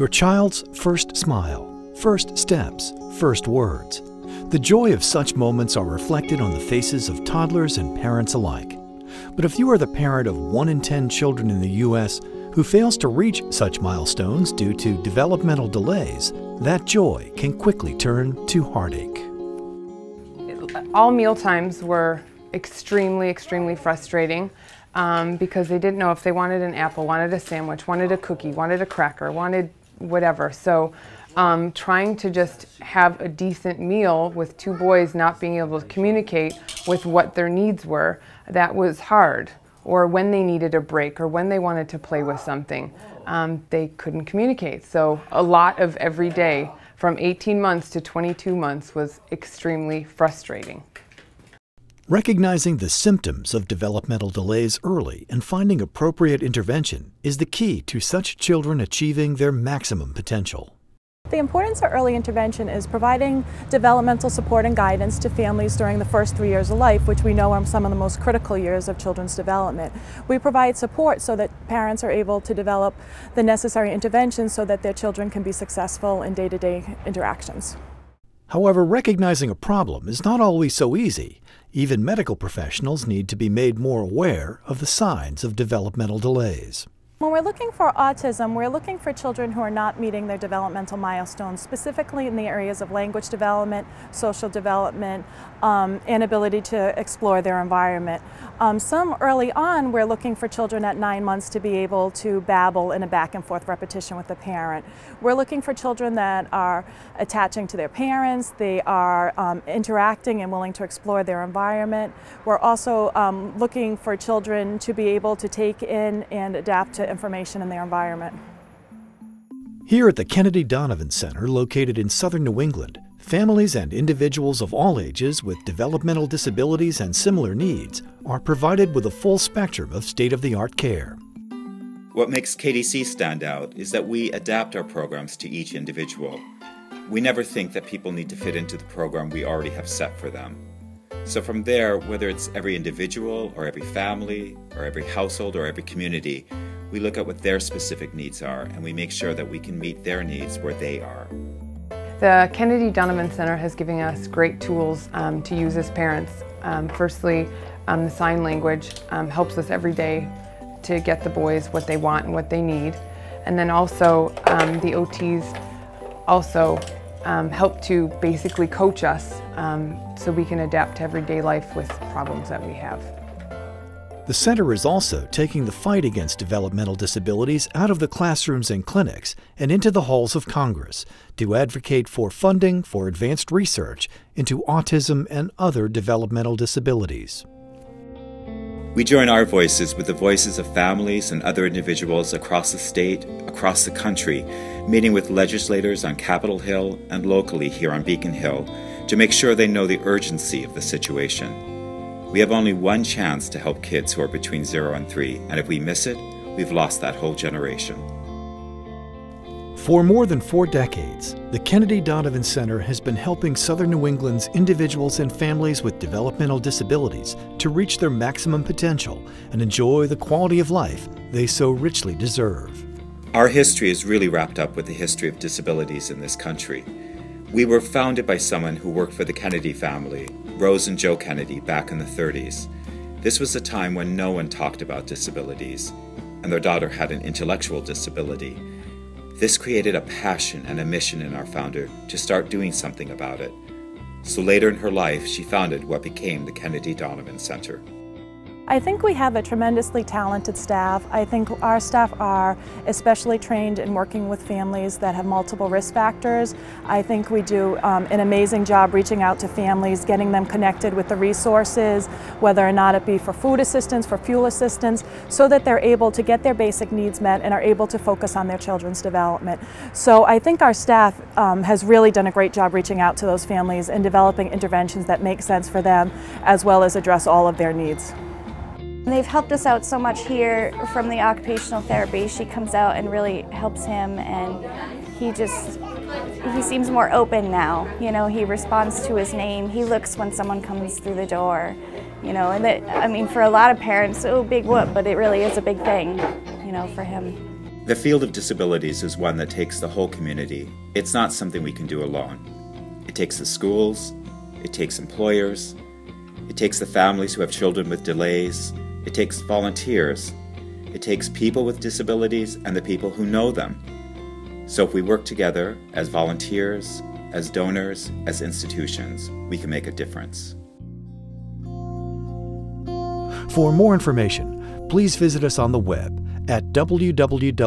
Your child's first smile, first steps, first words. The joy of such moments are reflected on the faces of toddlers and parents alike. But if you are the parent of 1 in 10 children in the U.S. who fails to reach such milestones due to developmental delays, that joy can quickly turn to heartache. All meal times were extremely frustrating because they didn't know if they wanted an apple, wanted a sandwich, wanted a cookie, wanted a cracker, wanted whatever. So trying to just have a decent meal with 2 boys not being able to communicate with what their needs were, that was hard. Or when they needed a break or when they wanted to play with something, they couldn't communicate. So a lot of every day from 18 months to 22 months was extremely frustrating. Recognizing the symptoms of developmental delays early and finding appropriate intervention is the key to such children achieving their maximum potential. The importance of early intervention is providing developmental support and guidance to families during the first 3 years of life, which we know are some of the most critical years of children's development. We provide support so that parents are able to develop the necessary interventions so that their children can be successful in day-to-day interactions. However, recognizing a problem is not always so easy. Even medical professionals need to be made more aware of the signs of developmental delays. When we're looking for autism, we're looking for children who are not meeting their developmental milestones, specifically in the areas of language development, social development, inability to explore their environment. Some early on, we're looking for children at 9 months to be able to babble in a back and forth repetition with the parent. We're looking for children that are attaching to their parents, they are interacting and willing to explore their environment. We're also looking for children to be able to take in and adapt to information in their environment. Here at the Kennedy Donovan Center, located in southern New England, families and individuals of all ages with developmental disabilities and similar needs are provided with a full spectrum of state-of-the-art care. What makes KDC stand out is that we adapt our programs to each individual. We never think that people need to fit into the program we already have set for them. So from there, whether it's every individual or every family or every household or every community, we look at what their specific needs are and we make sure that we can meet their needs where they are. The Kennedy Donovan Center has given us great tools to use as parents. Firstly, the sign language helps us every day to get the boys what they want and what they need. And then also the OTs also help to basically coach us so we can adapt to everyday life with problems that we have. The center is also taking the fight against developmental disabilities out of the classrooms and clinics and into the halls of Congress to advocate for funding for advanced research into autism and other developmental disabilities. We join our voices with the voices of families and other individuals across the state, across the country, meeting with legislators on Capitol Hill and locally here on Beacon Hill to make sure they know the urgency of the situation. We have only one chance to help kids who are between 0 and 3, and if we miss it, we've lost that whole generation. For more than 4 decades, the Kennedy Donovan Center has been helping Southern New England's individuals and families with developmental disabilities to reach their maximum potential and enjoy the quality of life they so richly deserve. Our history is really wrapped up with the history of disabilities in this country. We were founded by someone who worked for the Kennedy family, Rose and Joe Kennedy, back in the 30s. This was a time when no one talked about disabilities, and their daughter had an intellectual disability. This created a passion and a mission in our founder to start doing something about it. So later in her life, she founded what became the Kennedy Donovan Center. I think we have a tremendously talented staff. I think our staff are especially trained in working with families that have multiple risk factors. I think we do an amazing job reaching out to families, getting them connected with the resources, whether or not it be for food assistance, for fuel assistance, so that they're able to get their basic needs met and are able to focus on their children's development. So I think our staff has really done a great job reaching out to those families and developing interventions that make sense for them, as well as address all of their needs. They've helped us out so much here from the occupational therapy. She comes out and really helps him, and he seems more open now. You know, he responds to his name. He looks when someone comes through the door. You know, and I mean, for a lot of parents, oh, big whoop, but it really is a big thing, you know, for him. The field of disabilities is one that takes the whole community. It's not something we can do alone. It takes the schools, it takes employers, it takes the families who have children with delays, it takes volunteers, it takes people with disabilities and the people who know them. So if we work together as volunteers, as donors, as institutions, we can make a difference. For more information, please visit us on the web at www.kdc.org.